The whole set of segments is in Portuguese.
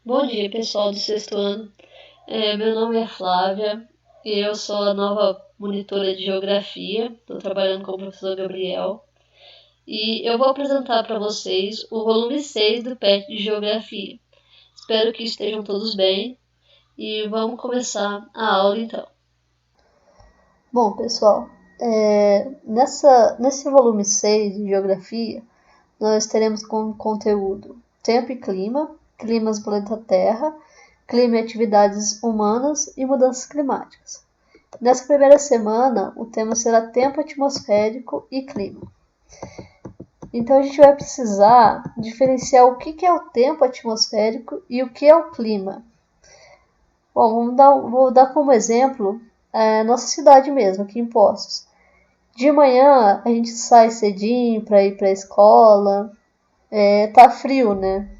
Bom dia, pessoal do sexto ano. Meu nome é Flávia e eu sou a nova monitora de geografia. Estou trabalhando com o professor Gabriel. E eu vou apresentar para vocês o volume 6 do PET de Geografia. Espero que estejam todos bem e vamos começar a aula então. Bom, pessoal, nesse volume 6 de Geografia, nós teremos como conteúdo tempo e clima, climas do planeta Terra, clima e atividades humanas e mudanças climáticas. Nessa primeira semana, o tema será tempo atmosférico e clima. Então a gente vai precisar diferenciar o que é o tempo atmosférico e o que é o clima. Bom, vou dar como exemplo a nossa cidade mesmo, aqui em Poços. De manhã a gente sai cedinho para ir para a escola, tá frio, né?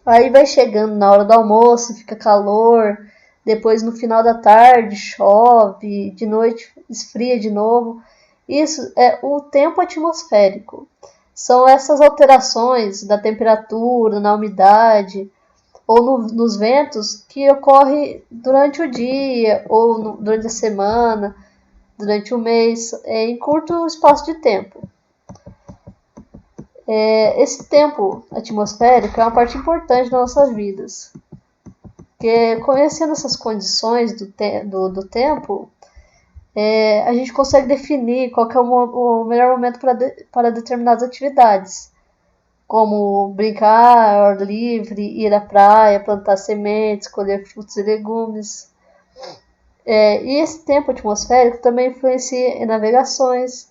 Aí vai chegando na hora do almoço, fica calor, depois no final da tarde chove, de noite esfria de novo. Isso é o tempo atmosférico. São essas alterações da temperatura, na umidade ou nos ventos que ocorrem durante o dia ou durante a semana, durante o mês, em curto espaço de tempo. Esse tempo atmosférico é uma parte importante das nossas vidas, porque conhecendo essas condições do tempo, a gente consegue definir qual que é o melhor momento para determinadas atividades, como brincar ao ar livre, ir à praia, plantar sementes, colher frutos e legumes. E esse tempo atmosférico também influencia em navegações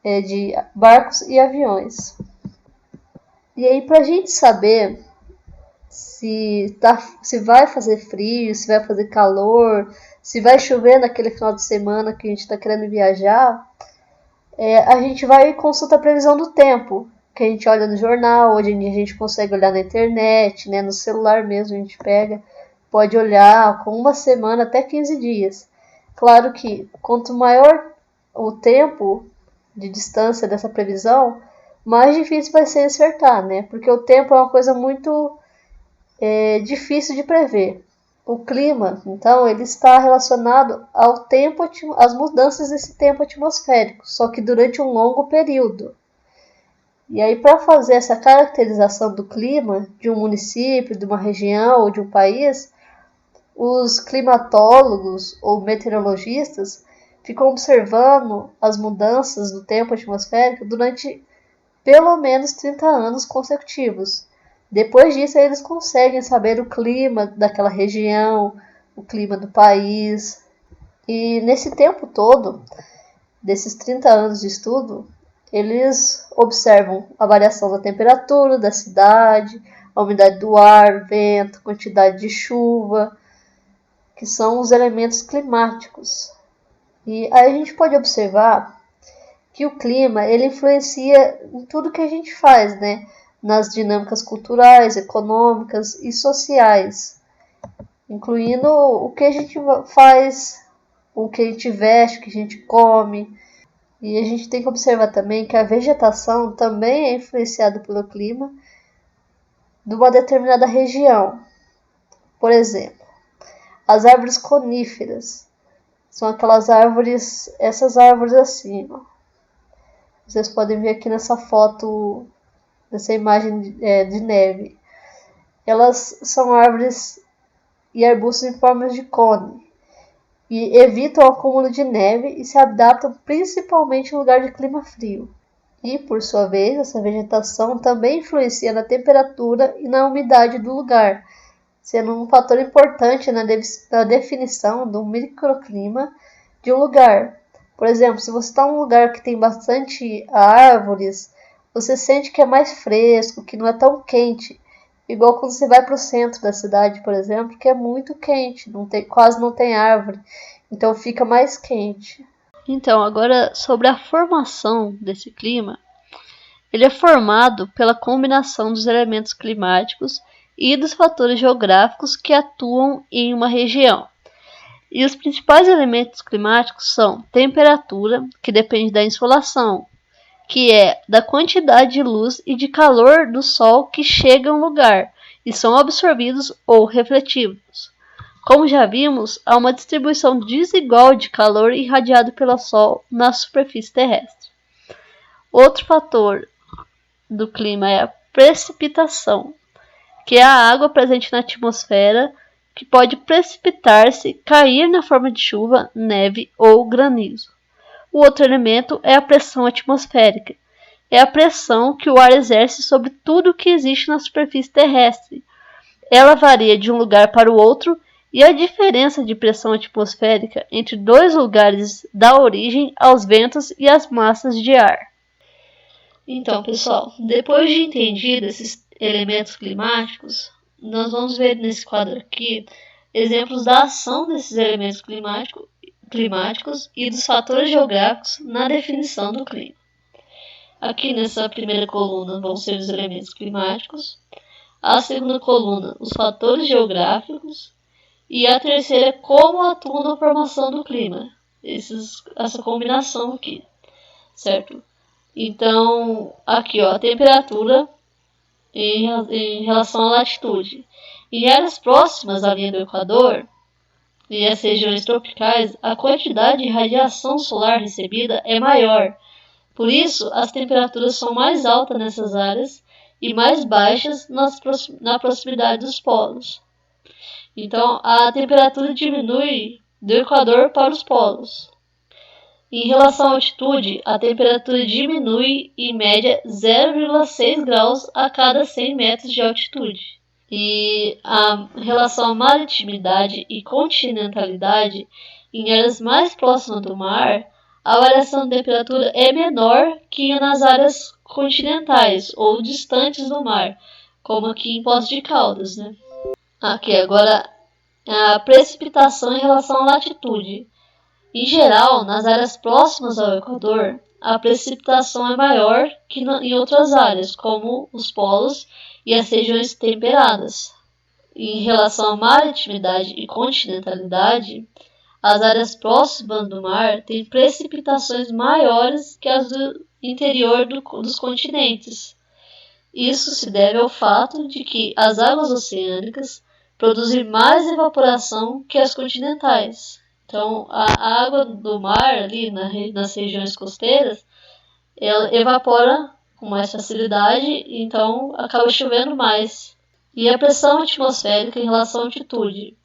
de barcos e aviões. E aí, para a gente saber se vai fazer frio, se vai fazer calor, se vai chover naquele final de semana que a gente está querendo viajar, a gente vai e consulta a previsão do tempo, que a gente olha no jornal. Hoje em dia a gente consegue olhar na internet, né, no celular mesmo a gente pode olhar com uma semana até 15 dias. Claro que quanto maior o tempo de distância dessa previsão, mais difícil vai ser acertar, né? Porque o tempo é uma coisa muito difícil de prever. O clima, então, ele está relacionado ao tempo, às mudanças desse tempo atmosférico, só que durante um longo período. E aí, para fazer essa caracterização do clima de um município, de uma região ou de um país, os climatólogos ou meteorologistas ficam observando as mudanças do tempo atmosférico durante pelo menos 30 anos consecutivos. Depois disso, eles conseguem saber o clima daquela região, o clima do país. E nesse tempo todo, desses 30 anos de estudo, eles observam a variação da temperatura da cidade, a umidade do ar, vento, quantidade de chuva, que são os elementos climáticos. E aí a gente pode observar que o clima ele influencia em tudo que a gente faz, né? Nas dinâmicas culturais, econômicas e sociais, incluindo o que a gente faz, o que a gente veste, o que a gente come. E a gente tem que observar também que a vegetação também é influenciada pelo clima de uma determinada região. Por exemplo, as árvores coníferas são aquelas árvores, essas árvores assim, ó. Vocês podem ver aqui nessa foto, nessa imagem de neve. Elas são árvores e arbustos em formas de cone e evitam o acúmulo de neve e se adaptam principalmente em lugar de clima frio. E, por sua vez, essa vegetação também influencia na temperatura e na umidade do lugar, sendo um fator importante na definição do microclima de um lugar. Por exemplo, se você está em um lugar que tem bastante árvores, você sente que é mais fresco, que não é tão quente. Igual quando você vai para o centro da cidade, por exemplo, que é muito quente, quase não tem árvore, então fica mais quente. Então, agora sobre a formação desse clima, ele é formado pela combinação dos elementos climáticos e dos fatores geográficos que atuam em uma região. E os principais elementos climáticos são temperatura, que depende da insolação, que é da quantidade de luz e de calor do sol que chega a um lugar, e são absorvidos ou refletidos. Como já vimos, há uma distribuição desigual de calor irradiado pelo Sol na superfície terrestre. Outro fator do clima é a precipitação, que é a água presente na atmosfera que pode precipitar-se, cair na forma de chuva, neve ou granizo. O outro elemento é a pressão atmosférica. É a pressão que o ar exerce sobre tudo que existe na superfície terrestre. Ela varia de um lugar para o outro e a diferença de pressão atmosférica entre dois lugares dá origem aos ventos e às massas de ar. Então, pessoal, depois de entendido esses elementos climáticos, nós vamos ver nesse quadro aqui exemplos da ação desses elementos climáticos e dos fatores geográficos na definição do clima. Aqui nessa primeira coluna vão ser os elementos climáticos, a segunda coluna os fatores geográficos e a terceira como atuam na formação do clima. Essa combinação aqui, certo? Então, aqui ó, a temperatura em relação à latitude. Em áreas próximas à linha do Equador e às regiões tropicais, a quantidade de radiação solar recebida é maior. Por isso, as temperaturas são mais altas nessas áreas e mais baixas na proximidade dos polos. Então, a temperatura diminui do Equador para os polos. Em relação à altitude, a temperatura diminui em média 0,6 graus a cada 100 metros de altitude. E a relação à maritimidade e continentalidade, em áreas mais próximas do mar, a variação de temperatura é menor que nas áreas continentais ou distantes do mar, como aqui em Poços de Caldas, né? Aqui agora a precipitação em relação à latitude. Em geral, nas áreas próximas ao Equador, a precipitação é maior que em outras áreas, como os polos e as regiões temperadas. Em relação à maritimidade e continentalidade, as áreas próximas do mar têm precipitações maiores que as do interior dos continentes. Isso se deve ao fato de que as águas oceânicas produzem mais evaporação que as continentais. Então, a água do mar ali nas regiões costeiras, ela evapora com mais facilidade, então acaba chovendo mais. E a pressão atmosférica em relação à altitude.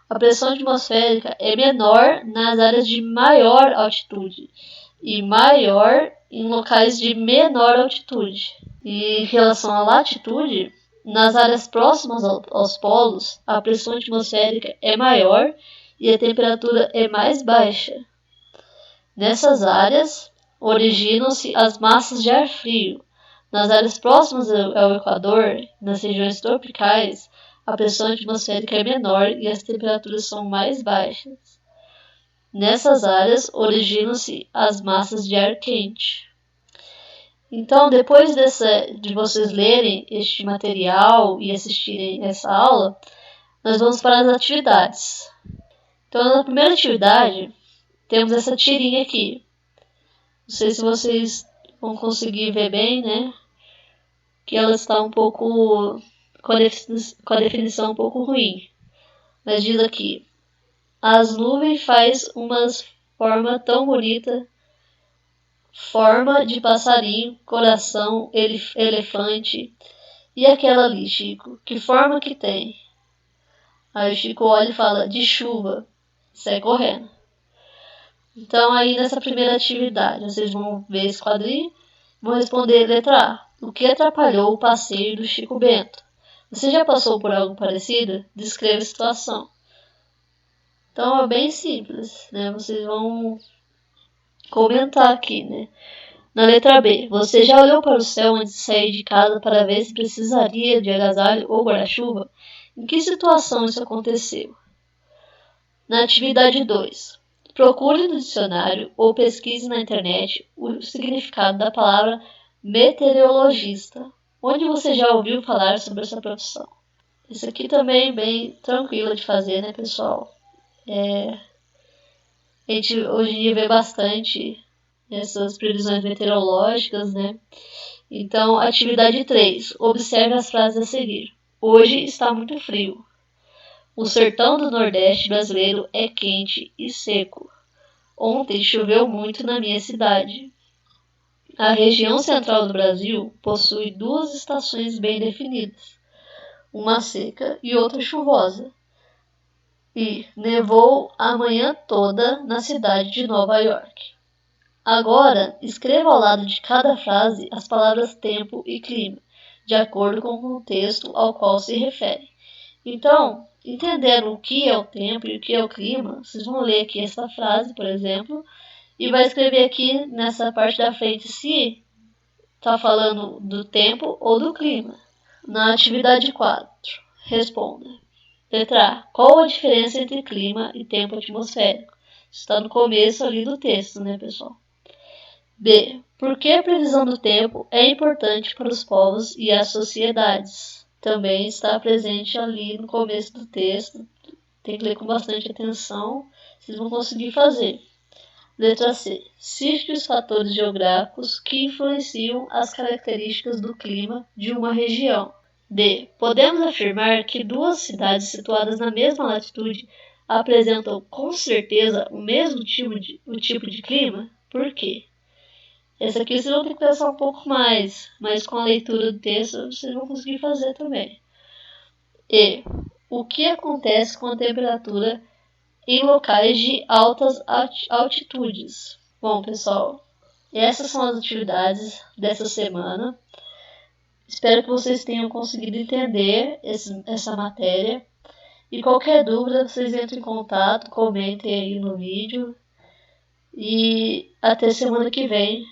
A pressão atmosférica é menor nas áreas de maior altitude e maior em locais de menor altitude. E em relação à latitude, nas áreas próximas aos polos, a pressão atmosférica é maior e a temperatura é mais baixa. Nessas áreas, originam-se as massas de ar frio. Nas áreas próximas ao Equador, nas regiões tropicais, a pressão atmosférica é menor e as temperaturas são mais baixas. Nessas áreas, originam-se as massas de ar quente. Então, depois de vocês lerem este material e assistirem essa aula, nós vamos para as atividades. Então, na primeira atividade, temos essa tirinha aqui. Não sei se vocês vão conseguir ver bem, né? Que ela está um pouco com a definição um pouco ruim. Mas diz aqui: as nuvens faz uma forma tão bonita, forma de passarinho, coração, elefante. E aquela ali, Chico, que forma que tem? Aí o Chico olha e fala: de chuva. Sai correndo. Então aí nessa primeira atividade, vocês vão ver esse quadrinho, vão responder letra A. O que atrapalhou o passeio do Chico Bento? Você já passou por algo parecido? Descreva a situação. Então é bem simples, né? Vocês vão comentar aqui, né? Na letra B, você já olhou para o céu antes de sair de casa para ver se precisaria de agasalho ou guarda-chuva? Em que situação isso aconteceu? Na atividade 2, procure no dicionário ou pesquise na internet o significado da palavra meteorologista. Onde você já ouviu falar sobre essa profissão? Isso aqui também é bem tranquilo de fazer, né, pessoal? A gente hoje em dia vê bastante essas previsões meteorológicas, né? Então, atividade 3. Observe as frases a seguir. Hoje está muito frio. O sertão do Nordeste brasileiro é quente e seco. Ontem choveu muito na minha cidade. A região central do Brasil possui duas estações bem definidas, uma seca e outra chuvosa. E nevou a manhã toda na cidade de Nova York. Agora, escreva ao lado de cada frase as palavras tempo e clima, de acordo com o contexto ao qual se refere. Então, entendendo o que é o tempo e o que é o clima, vocês vão ler aqui essa frase, por exemplo, e vai escrever aqui nessa parte da frente se está falando do tempo ou do clima. Na atividade 4, responda. Letra A. Qual a diferença entre clima e tempo atmosférico? Isso está no começo ali do texto, né, pessoal? B. Por que a previsão do tempo é importante para os povos e as sociedades? Também está presente ali no começo do texto. Tem que ler com bastante atenção, vocês vão conseguir fazer. Letra C. Cite os fatores geográficos que influenciam as características do clima de uma região. D. Podemos afirmar que duas cidades situadas na mesma latitude apresentam com certeza o mesmo tipo de clima? Por quê? Essa aqui vocês vão ter que pensar um pouco mais, mas com a leitura do texto vocês vão conseguir fazer também. E. O que acontece com a temperatura em locais de altas altitudes? Bom, pessoal, essas são as atividades dessa semana. Espero que vocês tenham conseguido entender essa matéria. E qualquer dúvida, vocês entrem em contato, comentem aí no vídeo. E até semana que vem.